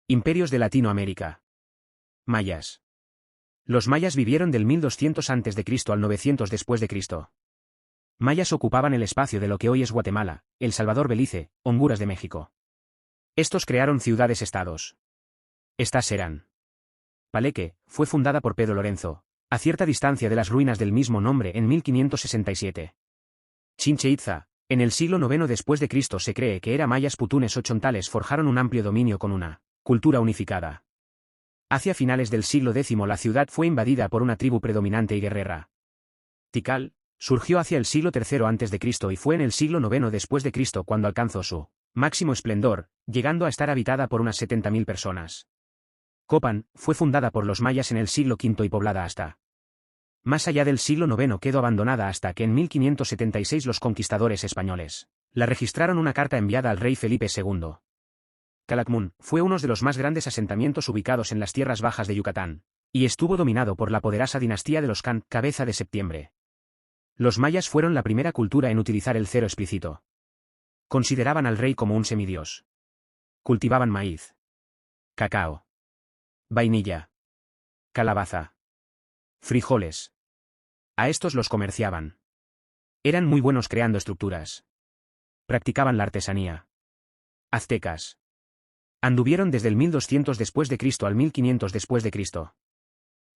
Imperios de Latinoamérica. Mayas. Los mayas vivieron del 1200 a.C. al 900 después de Cristo. Mayas ocupaban el espacio de lo que hoy es Guatemala, El Salvador, Belice, Honduras de México. Estos crearon ciudades-estados. Estas eran. Palenque fue fundada por Pedro Lorenzo, a cierta distancia de las ruinas del mismo nombre en 1567. Chinche Itza, en el siglo IX después de Cristo se cree que era mayas putunes o chontales forjaron un amplio dominio con una cultura unificada. Hacia finales del siglo X la ciudad fue invadida por una tribu predominante y guerrera. Tikal surgió hacia el siglo III a.C. y fue en el siglo IX después de Cristo cuando alcanzó su máximo esplendor, llegando a estar habitada por unas 70.000 personas. Copan fue fundada por los mayas en el siglo V y poblada hasta más allá del siglo IX quedó abandonada hasta que en 1576 los conquistadores españoles la registraron una carta enviada al rey Felipe II. Calakmul fue uno de los más grandes asentamientos ubicados en las tierras bajas de Yucatán, y estuvo dominado por la poderosa dinastía de los Can, Cabeza de Septiembre. Los mayas fueron la primera cultura en utilizar el cero explícito. Consideraban al rey como un semidios. Cultivaban maíz, cacao, vainilla, calabaza, frijoles. A estos los comerciaban. Eran muy buenos creando estructuras. Practicaban la artesanía. Aztecas. Anduvieron desde el 1200 después de Cristo al 1500 después de Cristo.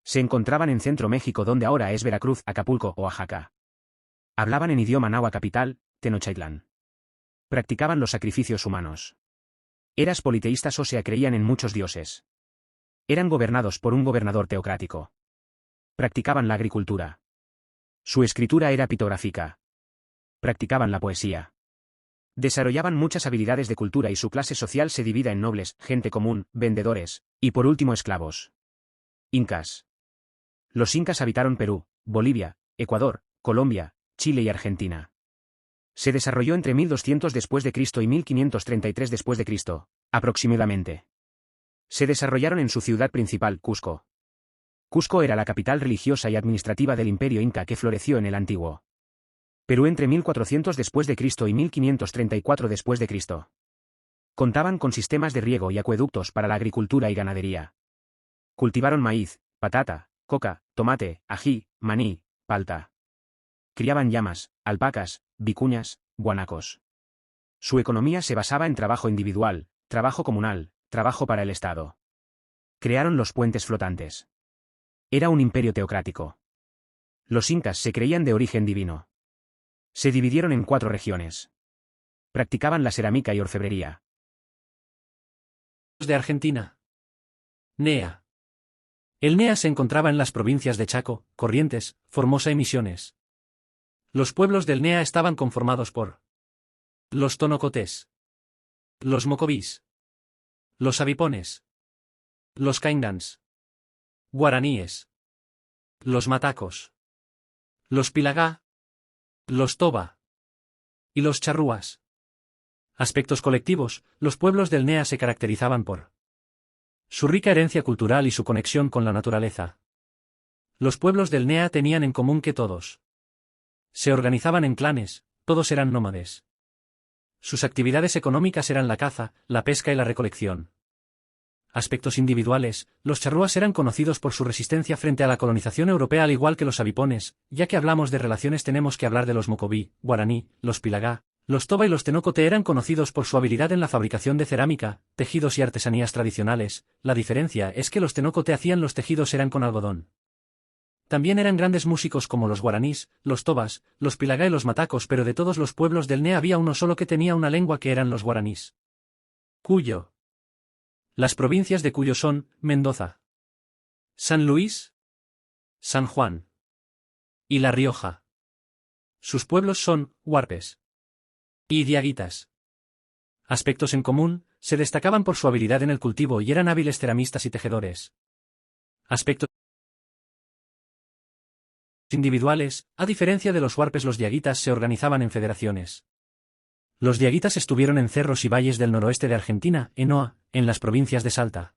Se encontraban en Centro México donde ahora es Veracruz, Acapulco o Oaxaca. Hablaban en idioma náhuatl capital, Tenochtitlán. Practicaban los sacrificios humanos. Eran politeístas o sea creían en muchos dioses. Eran gobernados por un gobernador teocrático. Practicaban la agricultura. Su escritura era pitográfica. Practicaban la poesía. Desarrollaban muchas habilidades de cultura y su clase social se divide en nobles, gente común, vendedores, y por último esclavos. Incas. Los incas habitaron Perú, Bolivia, Ecuador, Colombia, Chile y Argentina. Se desarrolló entre 1200 después de Cristo y 1533 después de Cristo, aproximadamente. Se desarrollaron en su ciudad principal, Cusco. Cusco era la capital religiosa y administrativa del imperio inca que floreció en el antiguo Perú entre 1400 después de Cristo y 1534 después de Cristo. Contaban con sistemas de riego y acueductos para la agricultura y ganadería. Cultivaron maíz, patata, coca, tomate, ají, maní, palta. Criaban llamas, alpacas, vicuñas, guanacos. Su economía se basaba en trabajo individual, trabajo comunal, trabajo para el Estado. Crearon los puentes flotantes. Era un imperio teocrático. Los incas se creían de origen divino. Se dividieron en 4 regiones. Practicaban la cerámica y orfebrería. De Argentina. NEA. El NEA se encontraba en las provincias de Chaco, Corrientes, Formosa y Misiones. Los pueblos del NEA estaban conformados por los tonocotés, los mocobís, los abipones, los caindans, guaraníes, los matacos, los pilagá, los toba y los charrúas. Aspectos colectivos, los pueblos del NEA se caracterizaban por su rica herencia cultural y su conexión con la naturaleza. Los pueblos del NEA tenían en común que todos se organizaban en clanes, todos eran nómades. Sus actividades económicas eran la caza, la pesca y la recolección. Aspectos individuales, los charrúas eran conocidos por su resistencia frente a la colonización europea al igual que los abipones, ya que hablamos de relaciones tenemos que hablar de los mocobí, guaraní, los pilagá, los toba y los tenocote eran conocidos por su habilidad en la fabricación de cerámica, tejidos y artesanías tradicionales, la diferencia es que los tenocote hacían los tejidos eran con algodón. También eran grandes músicos como los guaraníes, los tobas, los pilagá y los matacos pero de todos los pueblos del NEA había uno solo que tenía una lengua que eran los guaraníes. Cuyo. Las provincias de Cuyo son, Mendoza, San Luis, San Juan y La Rioja. Sus pueblos son, huarpes y diaguitas. Aspectos en común, se destacaban por su habilidad en el cultivo y eran hábiles ceramistas y tejedores. Aspectos individuales, a diferencia de los huarpes los diaguitas se organizaban en federaciones. Los diaguitas estuvieron en cerros y valles del noroeste de Argentina, en Oa, en las provincias de Salta,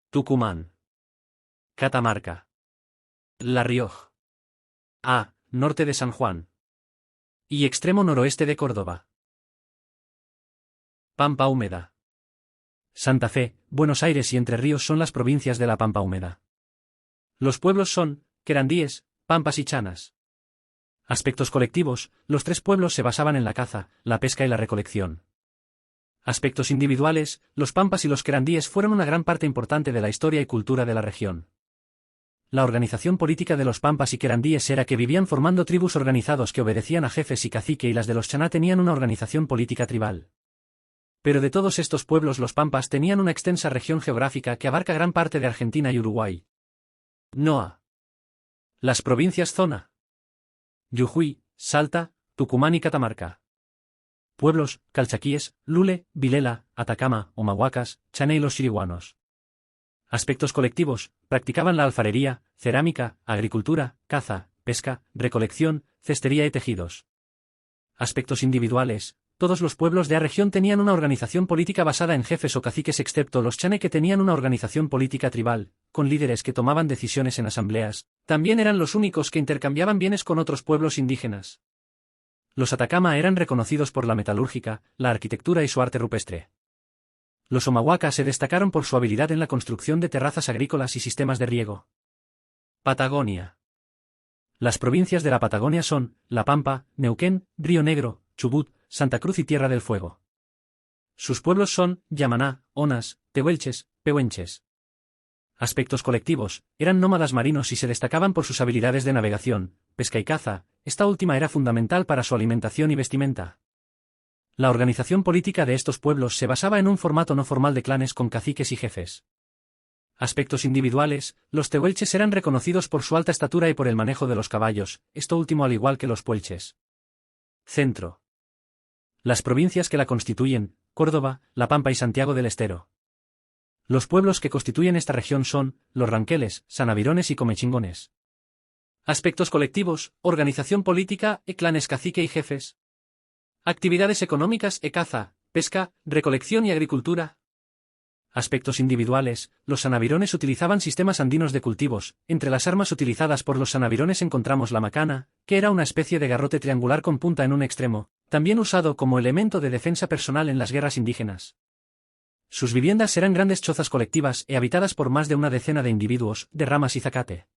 Tucumán, Catamarca, La Rioja, norte de San Juan y extremo noroeste de Córdoba. Pampa húmeda. Santa Fe, Buenos Aires y Entre Ríos son las provincias de la Pampa húmeda. Los pueblos son querandíes, pampas y chanas. Aspectos colectivos, los tres pueblos se basaban en la caza, la pesca y la recolección. Aspectos individuales, los pampas y los querandíes fueron una gran parte importante de la historia y cultura de la región. La organización política de los pampas y querandíes era que vivían formando tribus organizados que obedecían a jefes y cacique, y las de los chaná tenían una organización política tribal. Pero de todos estos pueblos los pampas tenían una extensa región geográfica que abarca gran parte de Argentina y Uruguay. Noa. Las provincias zona: Jujuy, Salta, Tucumán y Catamarca. Pueblos: calchaquíes, Lule, Vilela, Atacama, Humahuacas, Chané y los chiriguanos. Aspectos colectivos: practicaban la alfarería, cerámica, agricultura, caza, pesca, recolección, cestería y tejidos. Aspectos individuales: todos los pueblos de la región tenían una organización política basada en jefes o caciques, excepto los chané, que tenían una organización política tribal, con líderes que tomaban decisiones en asambleas. También eran los únicos que intercambiaban bienes con otros pueblos indígenas. Los Atacama eran reconocidos por la metalúrgica, la arquitectura y su arte rupestre. Los Humahuacas se destacaron por su habilidad en la construcción de terrazas agrícolas y sistemas de riego. Patagonia. Las provincias de la Patagonia son La Pampa, Neuquén, Río Negro, Chubut, Santa Cruz y Tierra del Fuego. Sus pueblos son Yamaná, Onas, Tehuelches, Pehuenches. Aspectos colectivos: eran nómadas marinos y se destacaban por sus habilidades de navegación, pesca y caza. Esta última era fundamental para su alimentación y vestimenta. La organización política de estos pueblos se basaba en un formato no formal de clanes con caciques y jefes. Aspectos individuales: los tehuelches eran reconocidos por su alta estatura y por el manejo de los caballos, esto último al igual que los puelches. Centro. Las provincias que la constituyen: Córdoba, La Pampa y Santiago del Estero. Los pueblos que constituyen esta región son Los Ranqueles, Sanavirones y Comechingones. Aspectos colectivos: organización política, clanes cacique y jefes. Actividades económicas: caza, pesca, recolección y agricultura. Aspectos individuales: los sanavirones utilizaban sistemas andinos de cultivos. Entre las armas utilizadas por los sanavirones encontramos la macana, que era una especie de garrote triangular con punta en un extremo, también usado como elemento de defensa personal en las guerras indígenas. Sus viviendas eran grandes chozas colectivas habitadas por más de una decena de individuos, de ramas y zacate.